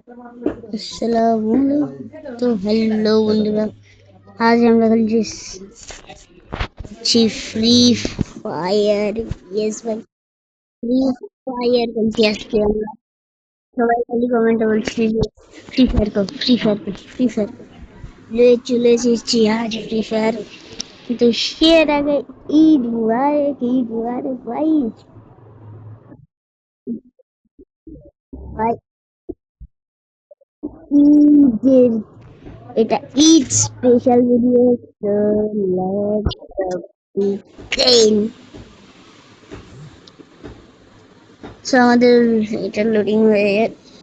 আসসালামু তো হ্যালো বন্ধুরা, আজ আমরা খেলছি ফ্রি ফায়ার। ইয়েস ভাই, ফ্রি ফায়ার খেলছি আজকে আমরা। সবাই খালি কমেন্টে বলছি যে ফ্রি ফায়ার কর, ফ্রি ফায়ার কর, ফ্রি ফায়ার কর। চলে এসেছি আজ ফ্রি ফায়ার, কিন্তু সের আগে ঈদ মুবারক ভাই। ভাই ঈদের, এটা ঈদ স্পেশাল ভিডিও। তো ট্রেন, সো আমাদের এটা লোডিং হয়ে যাচ্ছে।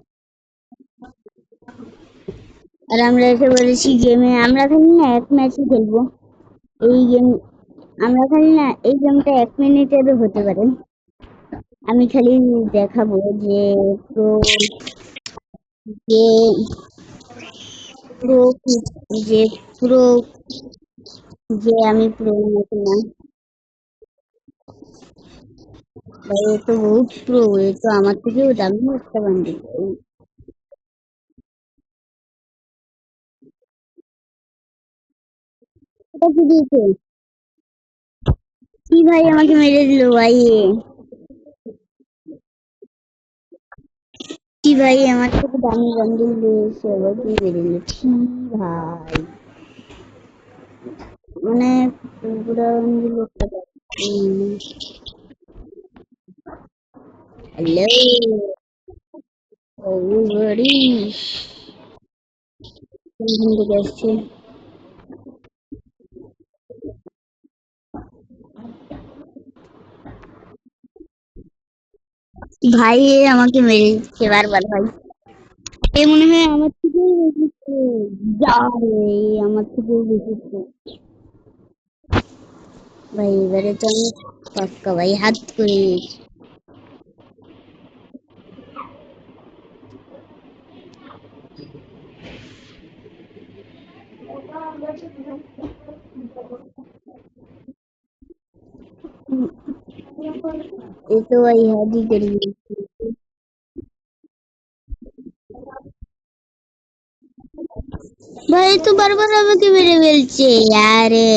আর আমরা এসে বলেছি গেমে, আমরা খালি না এক ম্যাচই খেলবো এই গেম। আমরা খালি না এই গেমটা 1 মিনিটেরও হতে পারে। আমি খালি দেখাবো যে প্রো, যে প্রো, যে প্রো, যে আমি প্রো নাকি না। ভাই এ তো বহুত প্রো, এ তো আমার থেকেও দামি একটা বান্ডিল। এটা কি দিয়েছে? কি ভাই আমাকে মেরে দিল ভাই কি ভাই আমার থেকে দামি বান্ডিল দিয়েছে, আবার কি মেরে দিল? কি ভাই, মানে পুরা বান্ডিল একটা হ্যালো everybody, কোন থেকে আসছে? ভাই এ আমাকে মেরে দিচ্ছে বারবার ভাই। এ মনে হয় আমার থেকেও বেশি pro। যা রে, আমার থেকেও বেশি pro। ভাই এবারে তো আমি পাক্কা ভাই হাত করে দিয়েছি। এ তো ভাই হাতই করে দিয়েছি। ভাই তো বারবার আমাকে মেরে ফেলছে। আরে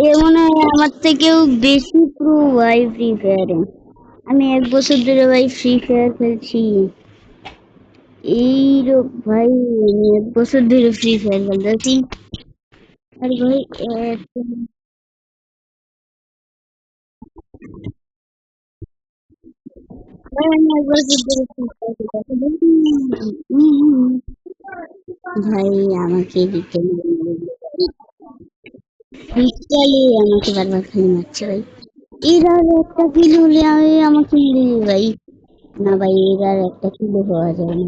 এ মনে হয় আমার থেকেও বেশি প্রো ভাই ফ্রি ফায়ারে। আমি 1 বছর ধরে ভাই ফ্রি ফায়ার খেলছি। ভাই আমি 1 বছর ধরে ফ্রি ফায়ার খেলতেছি। আর ভাই ভাই আমি 1 বছর ধরে ফ্রি ফায়ার খেলতেছি। ভাই আমাকে দিতে লিটারালি আমাকে বারবার খালি মারছে ভাই। এর আর একটা কিল হলে আমি আমাকে মেরে দিবে ভাই। না ভাই, এর আর একটা কিলো হওয়া যায় না।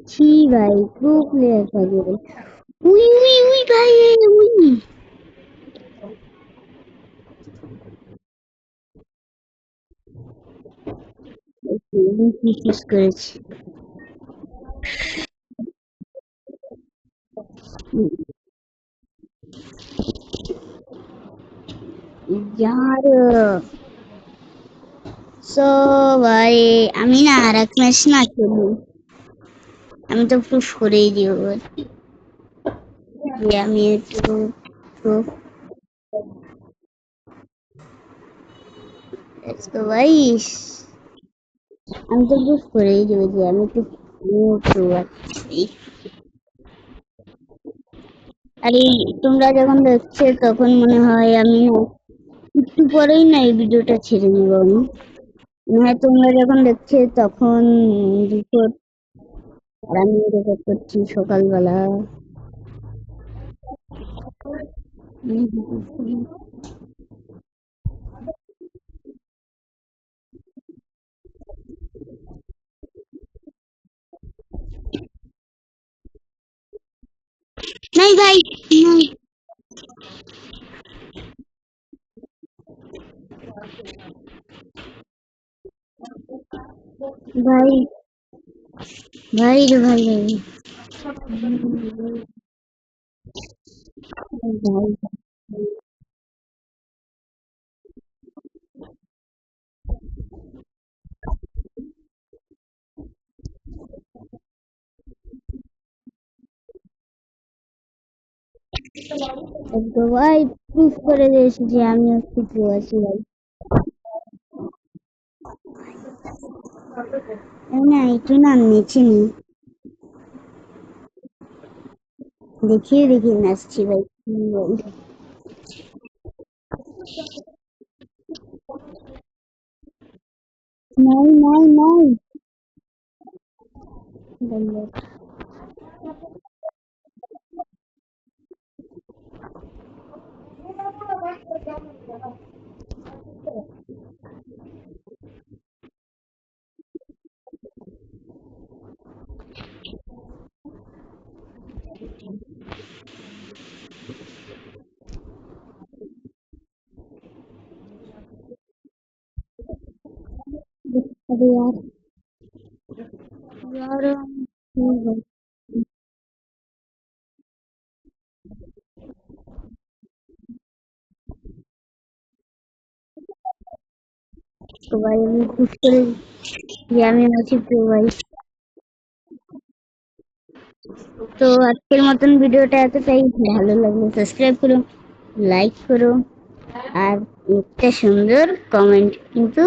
ছি ভাই, প্রো প্লেয়ার থাকবে ভাই। উই উই উই ভাই, উই কি চুজ করেছি। यार সো ভাই আমি না আর এক ম্যাচ না খেলবো। আমি তো প্রুফ করেই দিব যে আমি একটু প্রুফ। তো ভাই আমি তো প্রুফ করেই দিব যে আমি একটু প্রুফ আছি। আরে তোমরা যখন দেখছো তখন মনে হয় আমি না একটু পরেই না এই ভিডিওটা ছেড়ে দিব আমি। মনে হয় তোমরা যখন দেখছো তখন দুপুর, আর আমি রেকর্ড করছি সকালবেলা। नहीं भाई, नहीं भाई, भाई रे भाई भाई भाई। তো ভাই প্রুফ করে দিয়েছি যে আমি হচ্ছে প্রবাসী ভাই। না একটু নাম নিচ্ছি নি, দেখিয়ে দেখিয়ে নাচছি ভাই। ভাই নাই নাই নাই ধন্যবাদ। अरे यार यार तो भाई আমি খুশ করে যে আমি আছি তো ভাই। তো আজকের মতন ভিডিওটা এতটাই, ভালো লাগলে সাবস্ক্রাইব করো, লাইক করো, আর একটা সুন্দর কমেন্ট কিন্তু